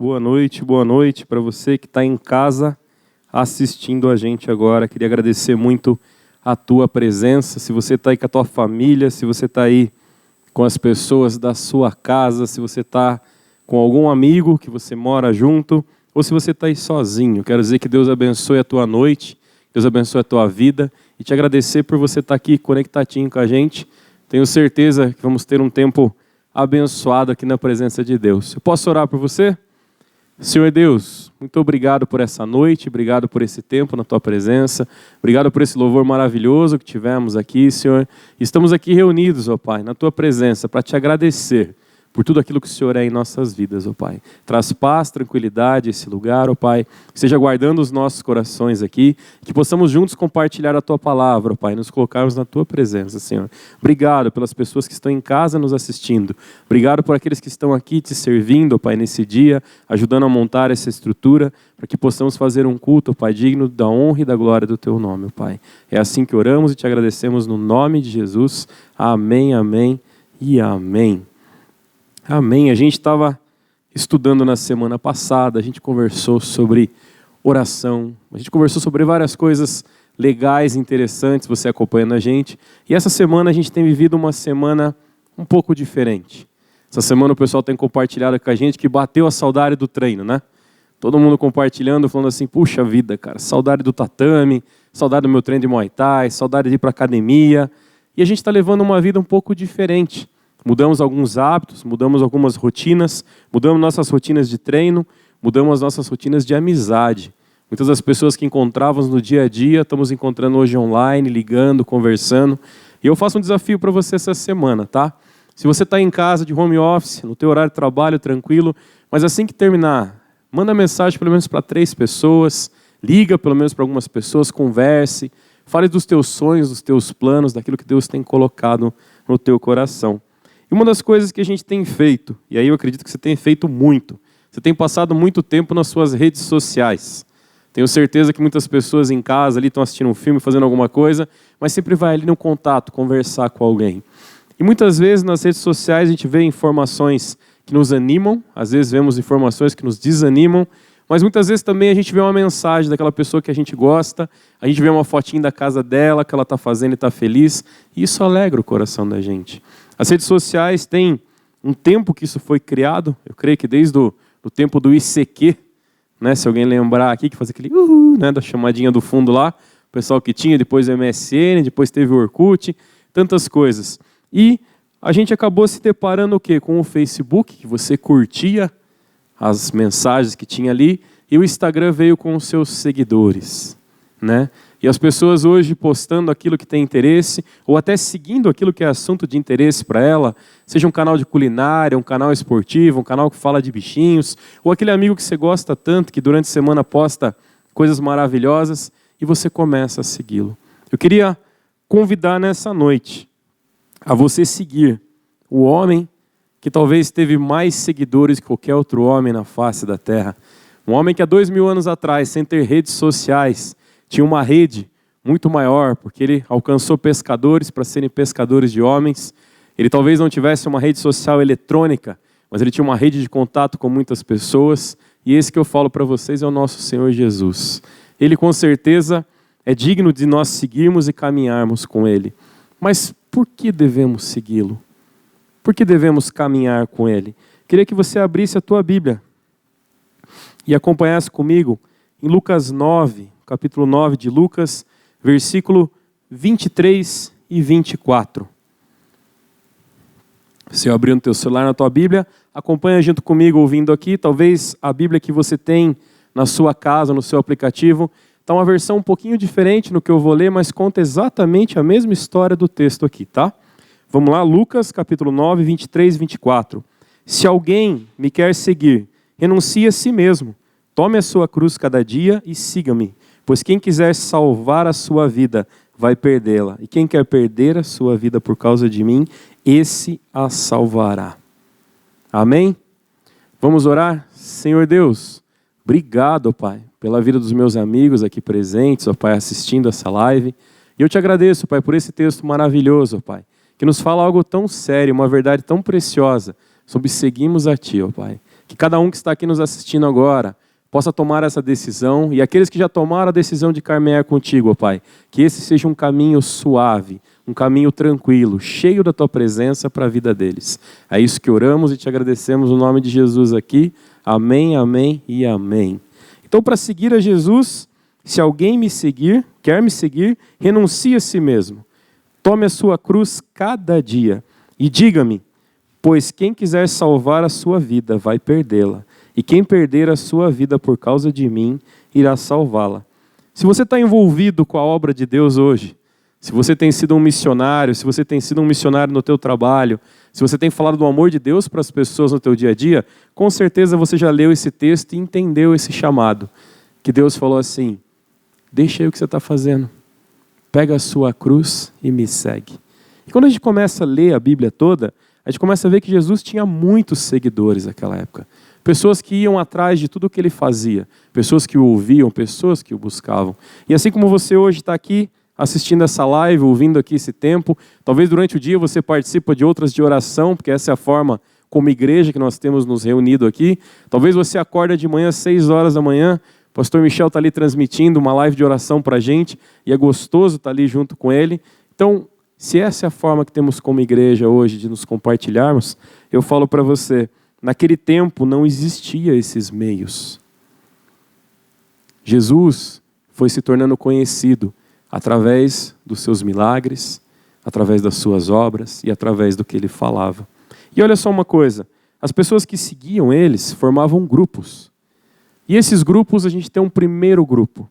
boa noite para você que está em casa assistindo a gente agora. Queria agradecer muito a tua presença. Se você está aí com a tua família, se você está aí com as pessoas da sua casa, se você está com algum amigo que você mora junto, ou se você está aí sozinho. Quero dizer que Deus abençoe a tua noite, Deus abençoe a tua vida e te agradecer por você estar aqui conectadinho com a gente. Tenho certeza que vamos ter um tempo abençoado aqui na presença de Deus. Eu posso orar por você? Senhor Deus, muito obrigado por essa noite, obrigado por esse tempo na tua presença, obrigado por esse louvor maravilhoso que tivemos aqui, Senhor. Estamos aqui reunidos, ó Pai, na tua presença para te agradecer por tudo aquilo que o Senhor é em nossas vidas, ó Pai. Traz paz, tranquilidade a esse lugar, ó Pai. Seja guardando os nossos corações aqui, que possamos juntos compartilhar a Tua palavra, ó Pai, nos colocarmos na Tua presença, Senhor. Obrigado pelas pessoas que estão em casa nos assistindo. Obrigado por aqueles que estão aqui te servindo, ó Pai, nesse dia, ajudando a montar essa estrutura, para que possamos fazer um culto, ó Pai, digno da honra e da glória do Teu nome, ó Pai. É assim que oramos e te agradecemos no nome de Jesus. Amém, amém e amém. Amém. A gente estava estudando na semana passada, a gente conversou sobre oração, a gente conversou sobre várias coisas legais, interessantes, você acompanhando a gente. E essa semana a gente tem vivido uma semana um pouco diferente. Essa semana o pessoal tem compartilhado com a gente que bateu a saudade do treino, né? Todo mundo compartilhando, falando assim, puxa vida, cara, saudade do tatame, saudade do meu treino de Muay Thai, saudade de ir para academia. E a gente está levando uma vida um pouco diferente. Mudamos alguns hábitos, mudamos algumas rotinas, mudamos nossas rotinas de treino, mudamos as nossas rotinas de amizade. Muitas das pessoas que encontrávamos no dia a dia, estamos encontrando hoje online, ligando, conversando. E eu faço um desafio para você essa semana, tá? Se você está em casa de home office, no teu horário de trabalho, tranquilo, mas assim que terminar, manda mensagem pelo menos para 3 pessoas, liga pelo menos para algumas pessoas, converse, fale dos teus sonhos, dos teus planos, daquilo que Deus tem colocado no teu coração. E uma das coisas que a gente tem feito, e aí eu acredito que você tem feito muito, você tem passado muito tempo nas suas redes sociais. Tenho certeza que muitas pessoas em casa ali estão assistindo um filme, fazendo alguma coisa, mas sempre vai ali no contato, conversar com alguém. E muitas vezes nas redes sociais a gente vê informações que nos animam, às vezes vemos informações que nos desanimam, mas muitas vezes também a gente vê uma mensagem daquela pessoa que a gente gosta, a gente vê uma fotinha da casa dela, que ela está fazendo e está feliz, e isso alegra o coração da gente. As redes sociais têm um tempo que isso foi criado, eu creio que desde o tempo do ICQ, né, se alguém lembrar aqui, que fazia aquele né, da chamadinha do fundo lá, o pessoal que tinha, depois o MSN, depois teve o Orkut, tantas coisas. E a gente acabou se deparando o quê? Com o Facebook, que você curtia as mensagens que tinha ali, e o Instagram veio com os seus seguidores, né? E as pessoas hoje postando aquilo que tem interesse, ou até seguindo aquilo que é assunto de interesse para ela, seja um canal de culinária, um canal esportivo, um canal que fala de bichinhos, ou aquele amigo que você gosta tanto, que durante a semana posta coisas maravilhosas, e você começa a segui-lo. Eu queria convidar nessa noite a você seguir o homem que talvez teve mais seguidores que qualquer outro homem na face da terra. Um homem que há 2000 anos atrás, sem ter redes sociais, tinha uma rede muito maior, porque ele alcançou pescadores para serem pescadores de homens. Ele talvez não tivesse uma rede social eletrônica, mas ele tinha uma rede de contato com muitas pessoas. E esse que eu falo para vocês é o nosso Senhor Jesus. Ele com certeza é digno de nós seguirmos e caminharmos com Ele. Mas por que devemos segui-lo? Por que devemos caminhar com Ele? Queria que você abrisse a tua Bíblia e acompanhasse comigo em Lucas 9, capítulo 9 de Lucas, versículo 23 e 24. Se eu abrir no teu celular, na tua Bíblia, acompanha junto comigo ouvindo aqui. Talvez a Bíblia que você tem na sua casa, no seu aplicativo, está uma versão um pouquinho diferente no que eu vou ler, mas conta exatamente a mesma história do texto aqui, tá? Vamos lá, Lucas, capítulo 9, 23 e 24. Se alguém me quer seguir, renuncie a si mesmo. Tome a sua cruz cada dia e siga-me. Pois quem quiser salvar a sua vida, vai perdê-la. E quem quer perder a sua vida por causa de mim, esse a salvará. Amém? Vamos orar? Senhor Deus, obrigado, ó Pai, pela vida dos meus amigos aqui presentes, ó Pai, assistindo essa live. E eu te agradeço, Pai, por esse texto maravilhoso, ó Pai, que nos fala algo tão sério, uma verdade tão preciosa, sobre seguirmos a Ti, ó Pai. Que cada um que está aqui nos assistindo agora possa tomar essa decisão, e aqueles que já tomaram a decisão de caminhar contigo, ó Pai, que esse seja um caminho suave, um caminho tranquilo, cheio da Tua presença para a vida deles. É isso que oramos e te agradecemos no nome de Jesus aqui. Amém, amém e amém. Então, para seguir a Jesus, se alguém me seguir, quer me seguir, renuncie a si mesmo. Tome a sua cruz cada dia e diga-me, pois quem quiser salvar a sua vida vai perdê-la. E quem perder a sua vida por causa de mim, irá salvá-la. Se você está envolvido com a obra de Deus hoje, se você tem sido um missionário, se você tem sido um missionário no teu trabalho, se você tem falado do amor de Deus para as pessoas no teu dia a dia, com certeza você já leu esse texto e entendeu esse chamado. Que Deus falou assim, deixa aí o que você está fazendo, pega a sua cruz e me segue. E quando a gente começa a ler a Bíblia toda, a gente começa a ver que Jesus tinha muitos seguidores naquela época. Pessoas que iam atrás de tudo o que ele fazia. Pessoas que o ouviam, pessoas que o buscavam. E assim como você hoje está aqui, assistindo essa live, ouvindo aqui esse tempo, talvez durante o dia você participa de outras de oração, porque essa é a forma como igreja que nós temos nos reunido aqui. Talvez você acorda de manhã às 6 horas da manhã, o pastor Michel está ali transmitindo uma live de oração para a gente, e é gostoso estar ali junto com ele. Então, se essa é a forma que temos como igreja hoje de nos compartilharmos, eu falo para você, naquele tempo não existia esses meios. Jesus foi se tornando conhecido através dos seus milagres, através das suas obras e através do que ele falava. E olha só uma coisa, as pessoas que seguiam eles formavam grupos. E esses grupos, a gente tem um primeiro grupo.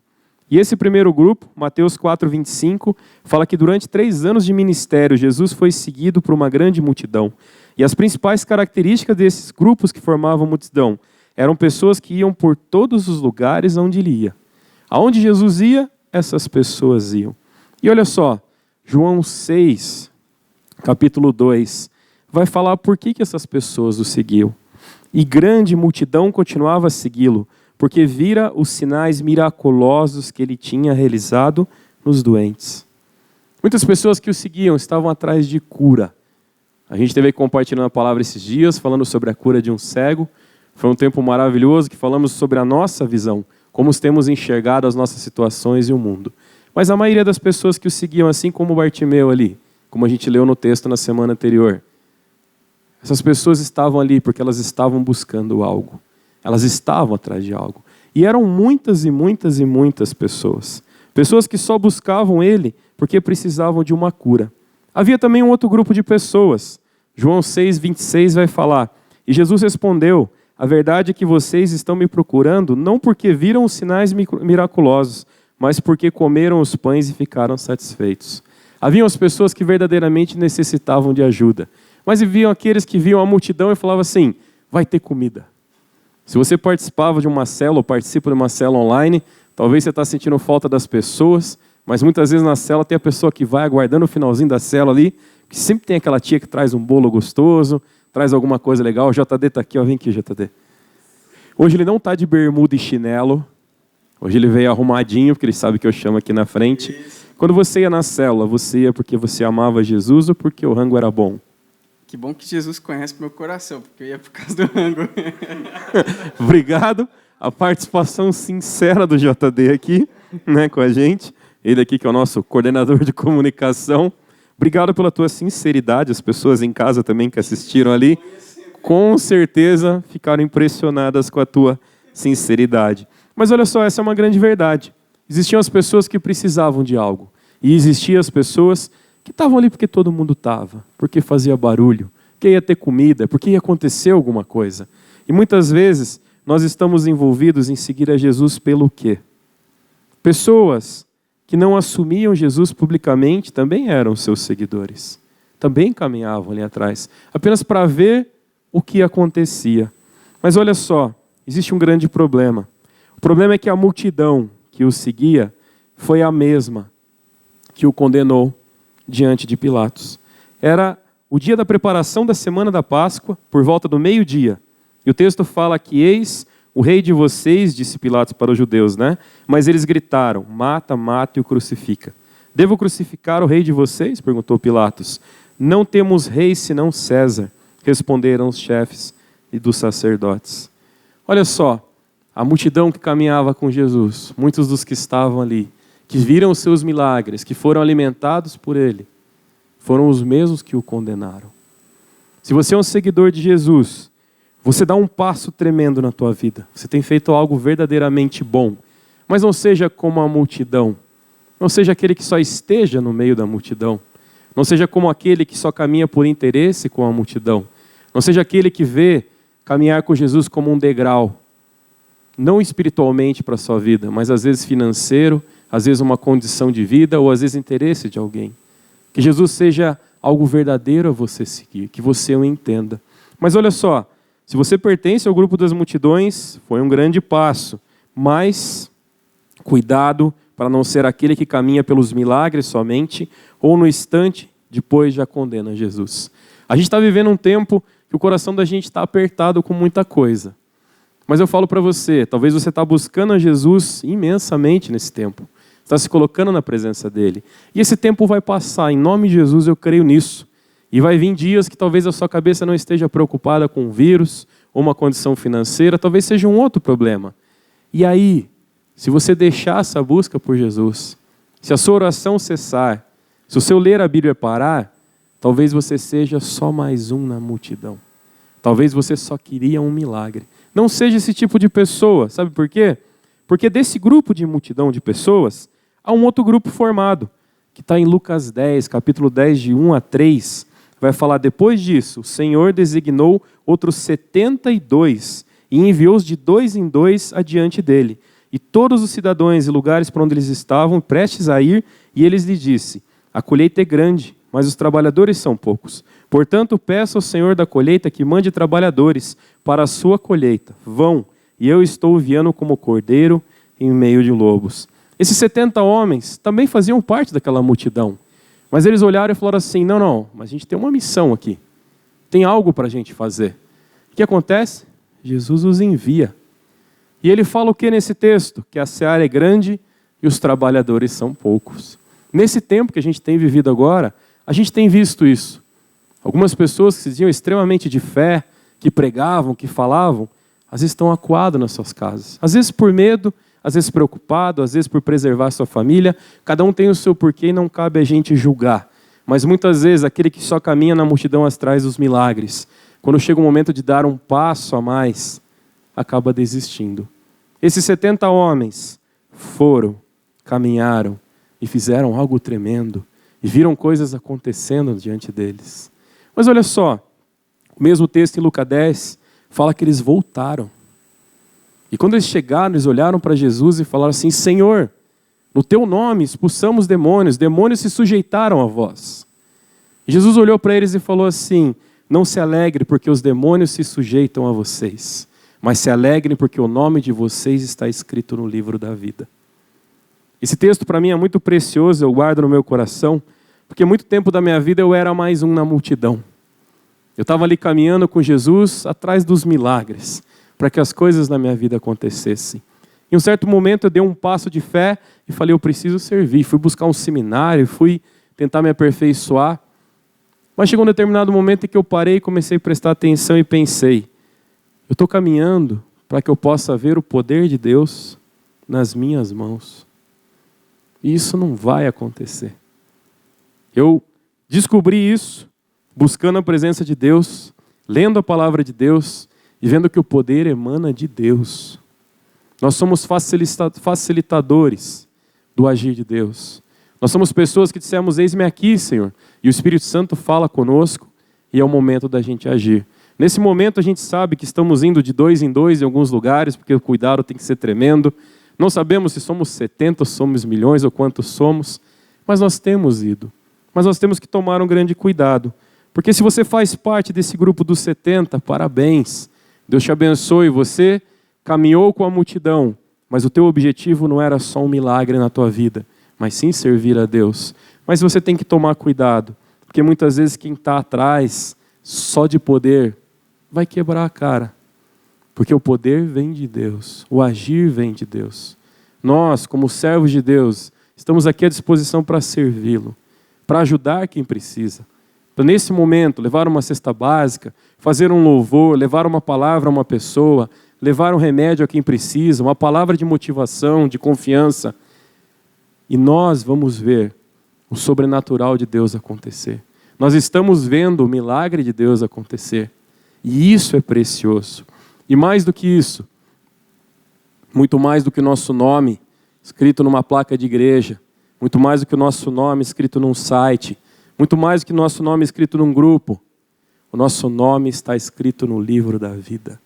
E esse primeiro grupo, Mateus 4:25, fala que durante 3 anos de ministério, Jesus foi seguido por uma grande multidão. E as principais características desses grupos que formavam a multidão eram pessoas que iam por todos os lugares onde ele ia. Aonde Jesus ia, essas pessoas iam. E olha só, João 6, capítulo 2, vai falar por que essas pessoas o seguiam. E grande multidão continuava a segui-lo, porque vira os sinais miraculosos que ele tinha realizado nos doentes. Muitas pessoas que o seguiam estavam atrás de cura. A gente esteve compartilhando a palavra esses dias, falando sobre a cura de um cego. Foi um tempo maravilhoso que falamos sobre a nossa visão, como temos enxergado as nossas situações e o mundo. Mas a maioria das pessoas que o seguiam, assim como o Bartimeu ali, como a gente leu no texto na semana anterior, essas pessoas estavam ali porque elas estavam buscando algo. Elas estavam atrás de algo. E eram muitas e muitas e muitas pessoas. Pessoas que só buscavam ele porque precisavam de uma cura. Havia também um outro grupo de pessoas. João 6:26 vai falar, e Jesus respondeu, a verdade é que vocês estão me procurando não porque viram os sinais miraculosos, mas porque comeram os pães e ficaram satisfeitos. Haviam as pessoas que verdadeiramente necessitavam de ajuda, mas haviam aqueles que viam a multidão e falavam assim, vai ter comida. Se você participava de uma célula ou participa de uma célula online, talvez você está sentindo falta das pessoas, mas muitas vezes na célula tem a pessoa que vai aguardando o finalzinho da célula ali, que sempre tem aquela tia que traz um bolo gostoso, traz alguma coisa legal. O JD está aqui, ó, vem aqui, JD. Hoje ele não está de bermuda e chinelo, hoje ele veio arrumadinho, porque ele sabe que eu chamo aqui na frente. Quando você ia na célula, você ia porque você amava Jesus ou porque o rango era bom? Que bom que Jesus conhece meu coração, porque eu ia por causa do rango. Obrigado. A participação sincera do JD aqui, né, com a gente. Ele aqui que é o nosso coordenador de comunicação. Obrigado pela tua sinceridade. As pessoas em casa também que assistiram ali, com certeza ficaram impressionadas com a tua sinceridade. Mas olha só, essa é uma grande verdade. Existiam as pessoas que precisavam de algo. E existiam as pessoas que estavam ali porque todo mundo estava, porque fazia barulho, porque ia ter comida, porque ia acontecer alguma coisa. E muitas vezes nós estamos envolvidos em seguir a Jesus pelo quê? Pessoas que não assumiam Jesus publicamente também eram seus seguidores. Também caminhavam ali atrás, apenas para ver o que acontecia. Mas olha só, existe um grande problema. O problema é que a multidão que o seguia foi a mesma que o condenou diante de Pilatos. Era o dia da preparação da semana da Páscoa, por volta do meio-dia. E o texto fala que eis o rei de vocês, disse Pilatos para os judeus, né? Mas eles gritaram, mata, mata e o crucifica. Devo crucificar o rei de vocês? Perguntou Pilatos. Não temos rei senão César, responderam os chefes e dos sacerdotes. Olha só, a multidão que caminhava com Jesus, muitos dos que estavam ali, que viram os seus milagres, que foram alimentados por ele, foram os mesmos que o condenaram. Se você é um seguidor de Jesus, você dá um passo tremendo na tua vida. Você tem feito algo verdadeiramente bom. Mas não seja como a multidão. Não seja aquele que só esteja no meio da multidão. Não seja como aquele que só caminha por interesse com a multidão. Não seja aquele que vê caminhar com Jesus como um degrau. Não espiritualmente para a sua vida, mas às vezes financeiro, às vezes uma condição de vida ou às vezes interesse de alguém. Que Jesus seja algo verdadeiro a você seguir, que você o entenda. Mas olha só, se você pertence ao grupo das multidões, foi um grande passo, mas cuidado para não ser aquele que caminha pelos milagres somente, ou no instante, depois já condena Jesus. A gente está vivendo um tempo que o coração da gente está apertado com muita coisa. Mas eu falo para você, talvez você está buscando a Jesus imensamente nesse tempo. Está se colocando na presença dele. E esse tempo vai passar, em nome de Jesus eu creio nisso. E vai vir dias que talvez a sua cabeça não esteja preocupada com um vírus, ou uma condição financeira, talvez seja um outro problema. E aí, se você deixar essa busca por Jesus, se a sua oração cessar, se o seu ler a Bíblia parar, talvez você seja só mais um na multidão. Talvez você só queria um milagre. Não seja esse tipo de pessoa, sabe por quê? Porque desse grupo de multidão de pessoas, há um outro grupo formado, que está em Lucas 10, capítulo 10, de 1 a 3, vai falar, depois disso, o Senhor designou outros 72 e enviou-os de 2 em 2 adiante dele. E todos os cidadãos e lugares para onde eles estavam, prestes a ir, e eles lhe disse, a colheita é grande, mas os trabalhadores são poucos. Portanto, peço ao Senhor da colheita que mande trabalhadores para a sua colheita. Vão, e eu estou enviando como cordeiro em meio de lobos. Esses 70 homens também faziam parte daquela multidão. Mas eles olharam e falaram assim, não, mas a gente tem uma missão aqui. Tem algo para a gente fazer. O que acontece? Jesus os envia. E ele fala o que nesse texto? Que a seara é grande e os trabalhadores são poucos. Nesse tempo que a gente tem vivido agora, a gente tem visto isso. Algumas pessoas que se diziam extremamente de fé, que pregavam, que falavam, às vezes estão acuados nas suas casas. Às vezes por medo, às vezes preocupado, às vezes por preservar a sua família. Cada um tem o seu porquê e não cabe a gente julgar. Mas muitas vezes aquele que só caminha na multidão atrás dos milagres, quando chega o momento de dar um passo a mais, acaba desistindo. Esses 70 homens foram, caminharam e fizeram algo tremendo e viram coisas acontecendo diante deles. Mas olha só, o mesmo texto em Lucas 10 fala que eles voltaram. E quando eles chegaram, eles olharam para Jesus e falaram assim, Senhor, no teu nome expulsamos demônios, demônios se sujeitaram a vós. E Jesus olhou para eles e falou assim, não se alegre porque os demônios se sujeitam a vocês, mas se alegrem porque o nome de vocês está escrito no livro da vida. Esse texto para mim é muito precioso, eu guardo no meu coração, porque muito tempo da minha vida eu era mais um na multidão. Eu estava ali caminhando com Jesus atrás dos milagres, para que as coisas na minha vida acontecessem. Em um certo momento eu dei um passo de fé e falei, eu preciso servir. Fui buscar um seminário, fui tentar me aperfeiçoar. Mas chegou um determinado momento em que eu parei e comecei a prestar atenção e pensei, eu estou caminhando para que eu possa ver o poder de Deus nas minhas mãos. E isso não vai acontecer. Eu descobri isso buscando a presença de Deus, lendo a palavra de Deus e vendo que o poder emana de Deus. Nós somos facilitadores do agir de Deus. Nós somos pessoas que dissemos, eis-me aqui, Senhor. E o Espírito Santo fala conosco e é o momento da gente agir. Nesse momento a gente sabe que estamos indo de 2 em 2 em alguns lugares, porque o cuidado tem que ser tremendo. Não sabemos se somos 70, somos milhões ou quantos somos, mas nós temos ido. Mas nós temos que tomar um grande cuidado. Porque se você faz parte desse grupo dos 70, parabéns. Deus te abençoe, você caminhou com a multidão, mas o teu objetivo não era só um milagre na tua vida, mas sim servir a Deus. Mas você tem que tomar cuidado, porque muitas vezes quem está atrás, só de poder, vai quebrar a cara. Porque o poder vem de Deus, o agir vem de Deus. Nós, como servos de Deus, estamos aqui à disposição para servi-lo, para ajudar quem precisa. Então, nesse momento, levar uma cesta básica, fazer um louvor, levar uma palavra a uma pessoa, levar um remédio a quem precisa, uma palavra de motivação, de confiança. E nós vamos ver o sobrenatural de Deus acontecer. Nós estamos vendo o milagre de Deus acontecer. E isso é precioso. E mais do que isso, muito mais do que o nosso nome escrito numa placa de igreja, muito mais do que o nosso nome escrito num site, muito mais do que o nosso nome escrito num grupo, o nosso nome está escrito no livro da vida.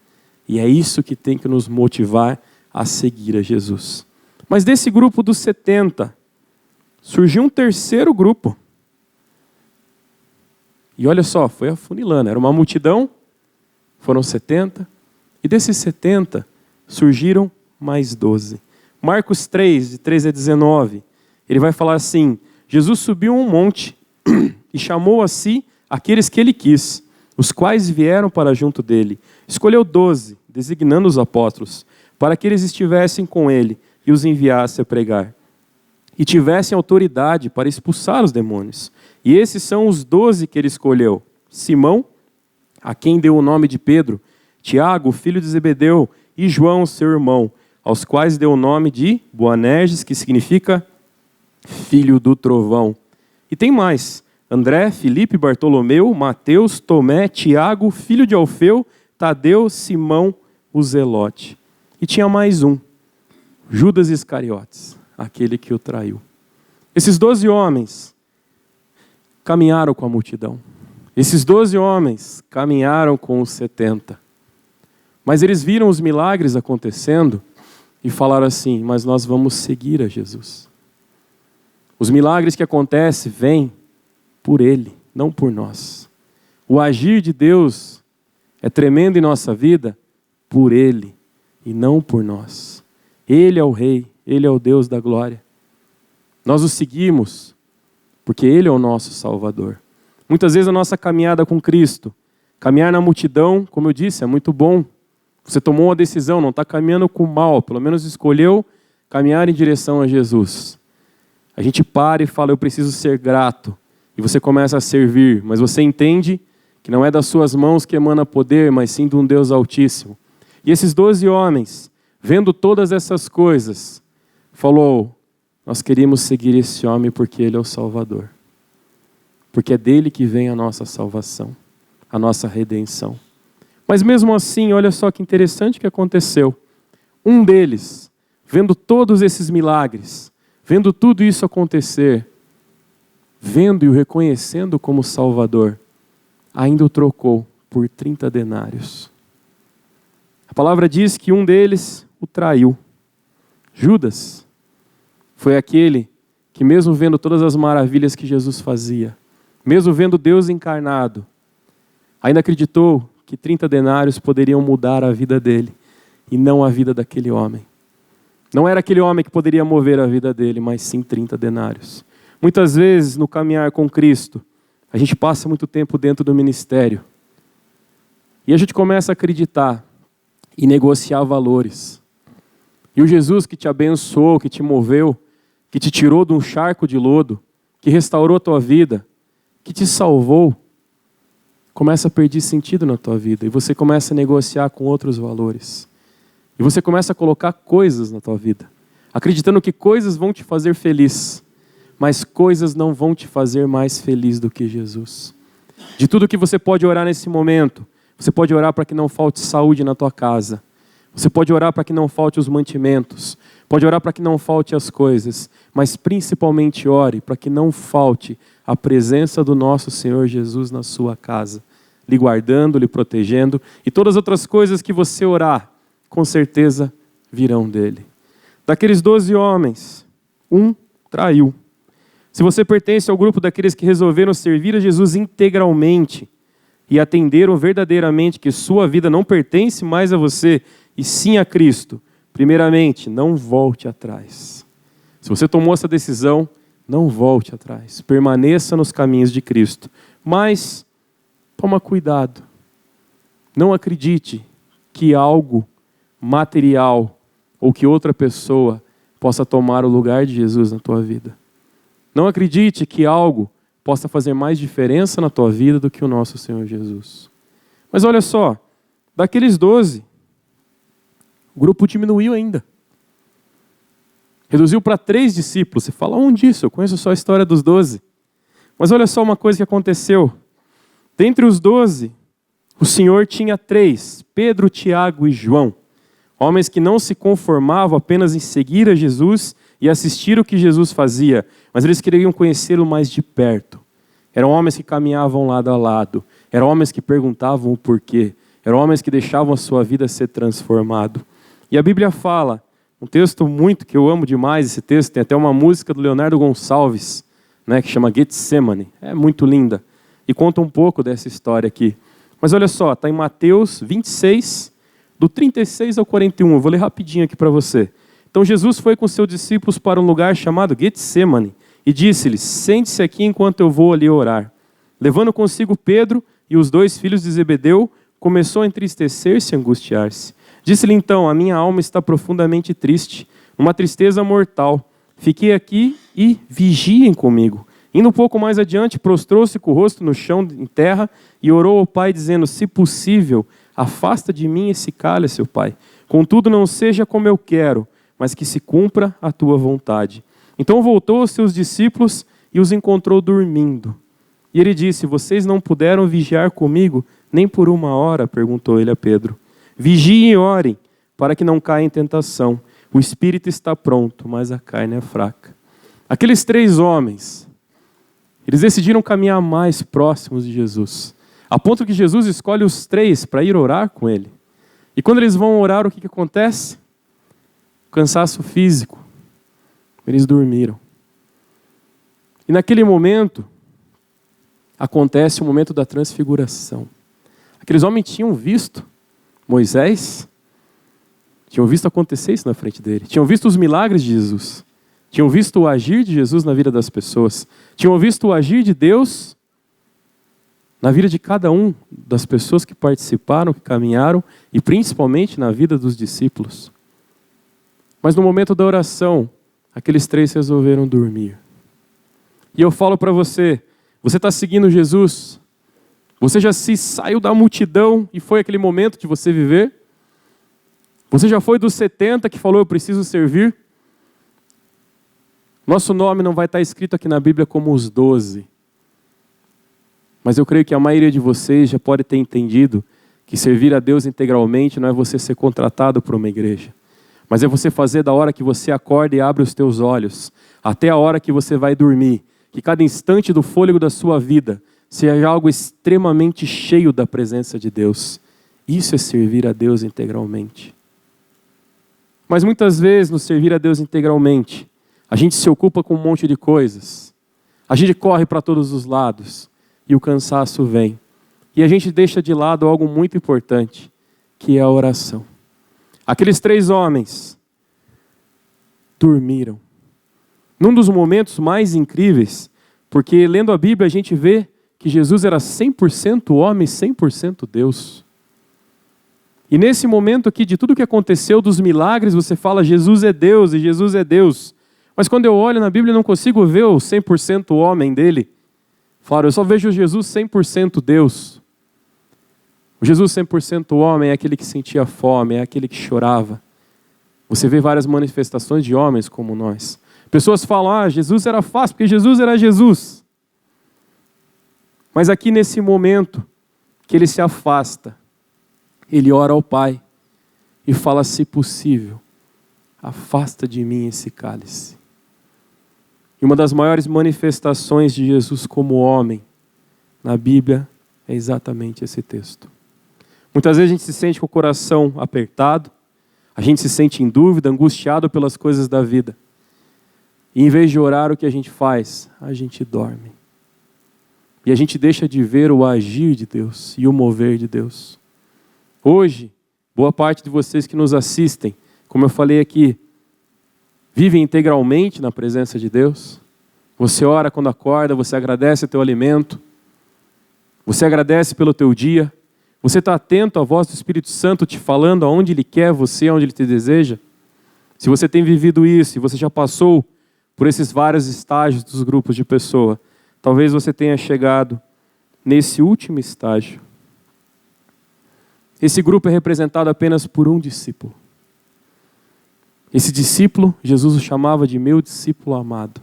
E é isso que tem que nos motivar a seguir a Jesus. Mas desse grupo dos 70, surgiu um terceiro grupo. E olha só, foi afunilando, era uma multidão, foram 70, e desses 70 surgiram mais 12. Marcos 3, de 13 a 19, ele vai falar assim: Jesus subiu um monte e chamou a si aqueles que ele quis, os quais vieram para junto dele. Escolheu 12, designando os apóstolos, para que eles estivessem com ele e os enviasse a pregar. E tivessem autoridade para expulsar os demônios. E esses são os 12 que ele escolheu: Simão, a quem deu o nome de Pedro, Tiago, filho de Zebedeu, e João, seu irmão, aos quais deu o nome de Boanerges, que significa filho do trovão. E tem mais: André, Filipe, Bartolomeu, Mateus, Tomé, Tiago, filho de Alfeu, Tadeu, Simão, o Zelote. E tinha mais um, Judas Iscariotes, aquele que o traiu. Esses 12 homens caminharam com a multidão. Esses 12 homens caminharam com os 70. Mas eles viram os milagres acontecendo e falaram assim: mas nós vamos seguir a Jesus. Os milagres que acontecem vêm por Ele, não por nós. O agir de Deus é tremendo em nossa vida por Ele e não por nós. Ele é o Rei, Ele é o Deus da glória. Nós o seguimos porque Ele é o nosso Salvador. Muitas vezes a nossa caminhada com Cristo, caminhar na multidão, como eu disse, é muito bom. Você tomou uma decisão, não está caminhando com o mal, pelo menos escolheu caminhar em direção a Jesus. A gente para e fala: eu preciso ser grato. E você começa a servir, mas você entende que não é das suas mãos que emana poder, mas sim de um Deus Altíssimo. E esses 12 homens, vendo todas essas coisas, falou: nós queríamos seguir esse homem porque ele é o Salvador. Porque é dele que vem a nossa salvação, a nossa redenção. Mas mesmo assim, olha só que interessante que aconteceu. Um deles, vendo todos esses milagres, vendo tudo isso acontecer, vendo e o reconhecendo como Salvador, ainda o trocou por 30 denários. A palavra diz que um deles o traiu. Judas foi aquele que, mesmo vendo todas as maravilhas que Jesus fazia, mesmo vendo Deus encarnado, ainda acreditou que 30 denários poderiam mudar a vida dele e não a vida daquele homem. Não era aquele homem que poderia mover a vida dele, mas sim 30 denários. Muitas vezes, no caminhar com Cristo, a gente passa muito tempo dentro do ministério. E a gente começa a acreditar e negociar valores. E o Jesus que te abençoou, que te moveu, que te tirou de um charco de lodo, que restaurou a tua vida, que te salvou, começa a perder sentido na tua vida. E você começa a negociar com outros valores. E você começa a colocar coisas na tua vida, acreditando que coisas vão te fazer feliz, mas coisas não vão te fazer mais feliz do que Jesus. De tudo que você pode orar nesse momento, você pode orar para que não falte saúde na tua casa. Você pode orar para que não falte os mantimentos. Pode orar para que não falte as coisas. Mas principalmente ore para que não falte a presença do nosso Senhor Jesus na sua casa, lhe guardando, lhe protegendo. E todas as outras coisas que você orar, com certeza virão dele. Daqueles 12 homens, um traiu. Se você pertence ao grupo daqueles que resolveram servir a Jesus integralmente e atenderam verdadeiramente que sua vida não pertence mais a você e sim a Cristo, primeiramente, não volte atrás. Se você tomou essa decisão, não volte atrás. Permaneça nos caminhos de Cristo. Mas, toma cuidado. Não acredite que algo material ou que outra pessoa possa tomar o lugar de Jesus na tua vida. Não acredite que algo possa fazer mais diferença na tua vida do que o nosso Senhor Jesus. Mas olha só, daqueles 12, O grupo diminuiu ainda. Reduziu para 3 discípulos. Você fala, onde isso? Eu conheço só a história dos 12. Mas olha só uma coisa que aconteceu. Dentre os 12, o Senhor tinha 3, Pedro, Tiago e João. Homens que não se conformavam apenas em seguir a Jesus e assistir o que Jesus fazia, mas eles queriam conhecê-lo mais de perto. Eram homens que caminhavam lado a lado. Eram homens que perguntavam o porquê. Eram homens que deixavam a sua vida ser transformado. E a Bíblia fala, um texto muito que eu amo demais, esse texto, tem até uma música do Leonardo Gonçalves, né, que chama Getsemane. É muito linda. E conta um pouco dessa história aqui. Mas olha só, está em Mateus 26, do 36 ao 41. Eu vou ler rapidinho aqui para você. Então Jesus foi com seus discípulos para um lugar chamado Getsemane e disse-lhes, sente-se aqui enquanto eu vou ali orar. Levando consigo Pedro e os 2 filhos de Zebedeu, começou a entristecer-se e angustiar-se. Disse-lhe então, a minha alma está profundamente triste, uma tristeza mortal. Fiquei aqui e vigiem comigo. Indo um pouco mais adiante, prostrou-se com o rosto no chão, em terra, e orou ao Pai, dizendo, se possível, afasta de mim esse cálice, ó Pai. Contudo, não seja como eu quero, mas que se cumpra a tua vontade. Então voltou aos seus discípulos e os encontrou dormindo. E ele disse, vocês não puderam vigiar comigo nem por 1 hora? Perguntou ele a Pedro. Vigiem e orem, para que não caia em tentação. O espírito está pronto, mas a carne é fraca. Aqueles 3 homens, eles decidiram caminhar mais próximos de Jesus. A ponto que Jesus escolhe os 3 para ir orar com ele. E quando eles vão orar, o que acontece? Cansaço físico. Eles dormiram. E naquele momento, acontece o momento da transfiguração. Aqueles homens tinham visto Moisés, tinham visto acontecer isso na frente dele, tinham visto os milagres de Jesus, tinham visto o agir de Jesus na vida das pessoas, tinham visto o agir de Deus na vida de cada um das pessoas que participaram, que caminharam, e principalmente na vida dos discípulos. Mas no momento da oração, aqueles 3 resolveram dormir. E eu falo para você, você está seguindo Jesus? Você já se saiu da multidão e foi aquele momento de você viver? Você já foi dos 70 que falou, eu preciso servir? Nosso nome não vai estar escrito aqui na Bíblia como os 12. Mas eu creio que a maioria de vocês já pode ter entendido que servir a Deus integralmente não é você ser contratado por uma igreja. Mas é você fazer da hora que você acorda e abre os teus olhos, até a hora que você vai dormir. Que cada instante do fôlego da sua vida seja algo extremamente cheio da presença de Deus. Isso é servir a Deus integralmente. Mas muitas vezes, no servir a Deus integralmente, a gente se ocupa com um monte de coisas. A gente corre para todos os lados e o cansaço vem. E a gente deixa de lado algo muito importante, que é a oração. Aqueles 3 homens dormiram. Num dos momentos mais incríveis, porque lendo a Bíblia a gente vê que Jesus era 100% homem, 100% Deus. E nesse momento aqui, de tudo que aconteceu, dos milagres, você fala, Jesus é Deus e Jesus é Deus. Mas quando eu olho na Bíblia, eu não consigo ver o 100% homem dele. Claro, eu só vejo Jesus 100% Deus. O Jesus 100% homem é aquele que sentia fome, é aquele que chorava. Você vê várias manifestações de homens como nós. Pessoas falam, Jesus era fácil, porque Jesus era Jesus. Mas aqui nesse momento que ele se afasta, ele ora ao Pai e fala, se possível, afasta de mim esse cálice. E uma das maiores manifestações de Jesus como homem na Bíblia é exatamente esse texto. Muitas vezes a gente se sente com o coração apertado, a gente se sente em dúvida, angustiado pelas coisas da vida. E em vez de orar, o que a gente faz? A gente dorme. E a gente deixa de ver o agir de Deus e o mover de Deus. Hoje, boa parte de vocês que nos assistem, como eu falei aqui, vivem integralmente na presença de Deus. Você ora quando acorda, você agradece o teu alimento, você agradece pelo teu dia, você está atento à voz do Espírito Santo te falando aonde Ele quer você, aonde Ele te deseja. Se você tem vivido isso e você já passou por esses vários estágios dos grupos de pessoa, talvez você tenha chegado nesse último estágio. Esse grupo é representado apenas por um discípulo. Esse discípulo, Jesus o chamava de meu discípulo amado.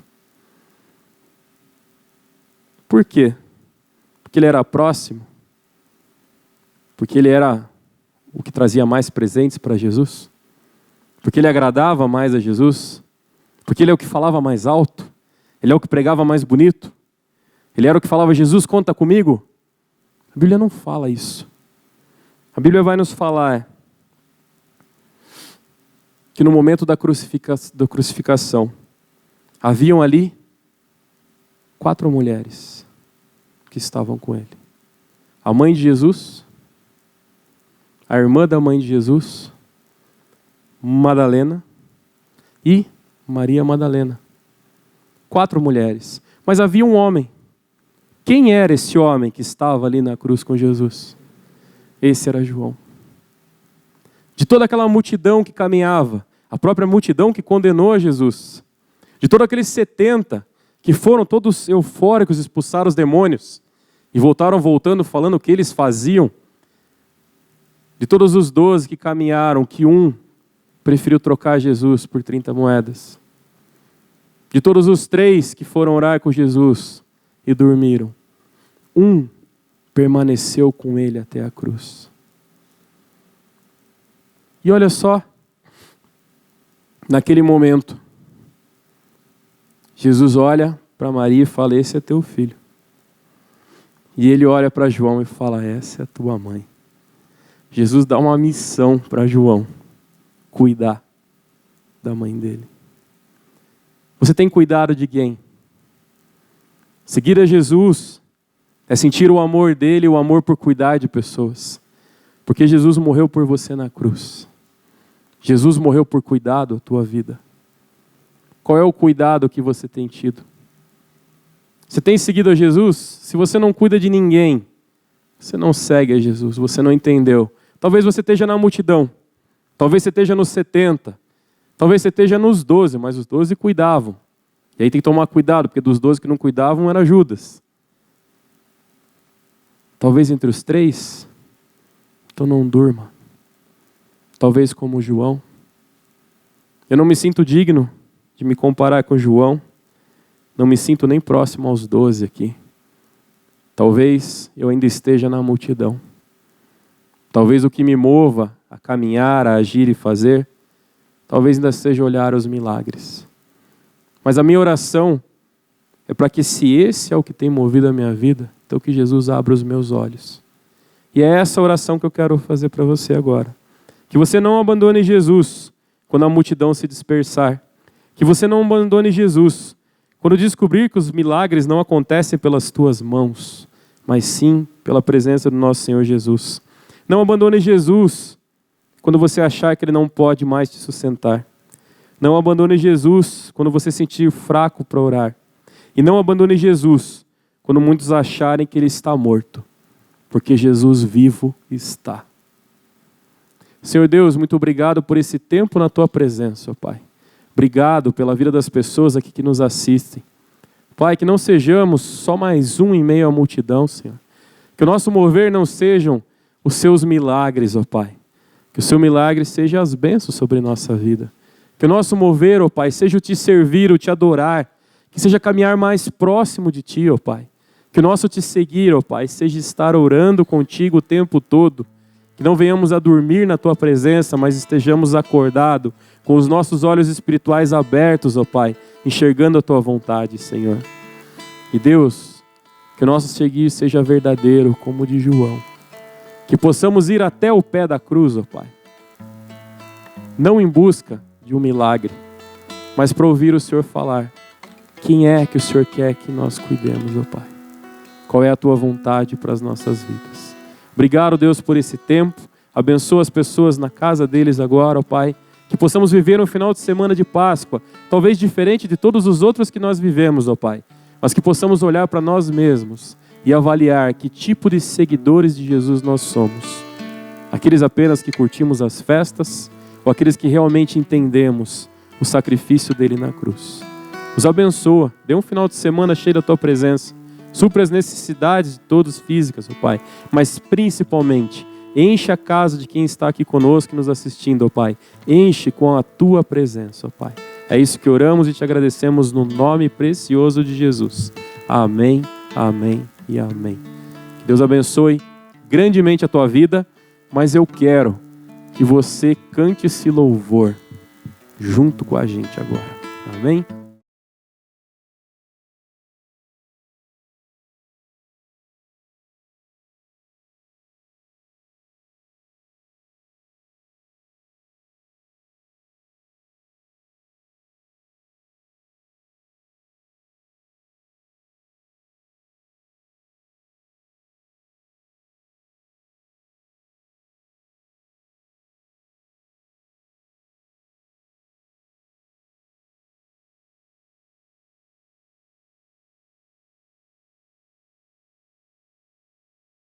Por quê? Porque ele era próximo? Porque ele era o que trazia mais presentes para Jesus? Porque ele agradava mais a Jesus? Porque ele é o que falava mais alto? Ele é o que pregava mais bonito? Ele era o que falava, Jesus, conta comigo? A Bíblia não fala isso. A Bíblia vai nos falar que no momento da crucificação, haviam ali 4 mulheres que estavam com ele. A mãe de Jesus, a irmã da mãe de Jesus, Madalena e Maria Madalena. 4 mulheres. Mas havia um homem. Quem era esse homem que estava ali na cruz com Jesus? Esse era João. De toda aquela multidão que caminhava, a própria multidão que condenou a Jesus, de todos aqueles 70 que foram todos eufóricos, expulsaram os demônios e voltando falando o que eles faziam, de todos os 12 que caminharam, que um preferiu trocar Jesus por 30 moedas. De todos os 3 que foram orar com Jesus e dormiram, um permaneceu com ele até a cruz. E olha só, naquele momento, Jesus olha para Maria e fala, esse é teu filho. E ele olha para João e fala, essa é a tua mãe. Jesus dá uma missão para João, cuidar da mãe dele. Você tem cuidado de quem? Seguir a Jesus é sentir o amor dele, o amor por cuidar de pessoas. Porque Jesus morreu por você na cruz. Jesus morreu por cuidar da tua vida. Qual é o cuidado que você tem tido? Você tem seguido a Jesus? Se você não cuida de ninguém, você não segue a Jesus, você não entendeu. Talvez você esteja na multidão. Talvez você esteja nos 70. Talvez você esteja nos 12, mas os 12 cuidavam. E aí tem que tomar cuidado, porque dos 12 que não cuidavam era Judas. Talvez entre os 3, então não durma. Talvez como João. Eu não me sinto digno de me comparar com João. Não me sinto nem próximo aos 12 aqui. Talvez eu ainda esteja na multidão. Talvez o que me mova a caminhar, a agir e fazer, talvez ainda seja olhar os milagres. Mas a minha oração é para que, se esse é o que tem movido a minha vida, então que Jesus abra os meus olhos. E é essa oração que eu quero fazer para você agora. Que você não abandone Jesus quando a multidão se dispersar. Que você não abandone Jesus quando descobrir que os milagres não acontecem pelas tuas mãos, mas sim pela presença do nosso Senhor Jesus. Não abandone Jesus quando você achar que Ele não pode mais te sustentar. Não abandone Jesus quando você se sentir fraco para orar. E não abandone Jesus quando muitos acharem que Ele está morto. Porque Jesus vivo está. Senhor Deus, muito obrigado por esse tempo na Tua presença, ó Pai. Obrigado pela vida das pessoas aqui que nos assistem. Pai, que não sejamos só mais um em meio à multidão, Senhor. Que o nosso mover não sejam os Seus milagres, ó Pai. Que o Seu milagre seja as bênçãos sobre nossa vida. Que o nosso mover, ó Pai, seja o Te servir, o Te adorar. Que seja caminhar mais próximo de Ti, ó Pai. Que o nosso Te seguir, ó Pai, seja estar orando contigo o tempo todo. Que não venhamos a dormir na Tua presença, mas estejamos acordados, com os nossos olhos espirituais abertos, ó Pai, enxergando a Tua vontade, Senhor. E Deus, que o nosso seguir seja verdadeiro, como o de João. Que possamos ir até o pé da cruz, ó Pai. Não em busca de um milagre, mas para ouvir o Senhor falar. Quem é que o Senhor quer que nós cuidemos, ó Pai? Qual é a Tua vontade para as nossas vidas? Obrigado, Deus, por esse tempo. Abençoa as pessoas na casa deles agora, ó Pai. Que possamos viver um final de semana de Páscoa, talvez diferente de todos os outros que nós vivemos, ó Pai. Mas que possamos olhar para nós mesmos e avaliar que tipo de seguidores de Jesus nós somos. Aqueles apenas que curtimos as festas ou aqueles que realmente entendemos o sacrifício dele na cruz. Os abençoa, dê um final de semana cheio da Tua presença. Supra as necessidades de todos físicas, ó Pai, mas principalmente Enche a casa de quem está aqui conosco e nos assistindo, ó Pai. Enche com a Tua presença, ó Pai. É isso que oramos e te agradecemos no nome precioso de Jesus. Amém, amém e amém. Que Deus abençoe grandemente a tua vida, mas eu quero que você cante esse louvor junto com a gente agora. Amém?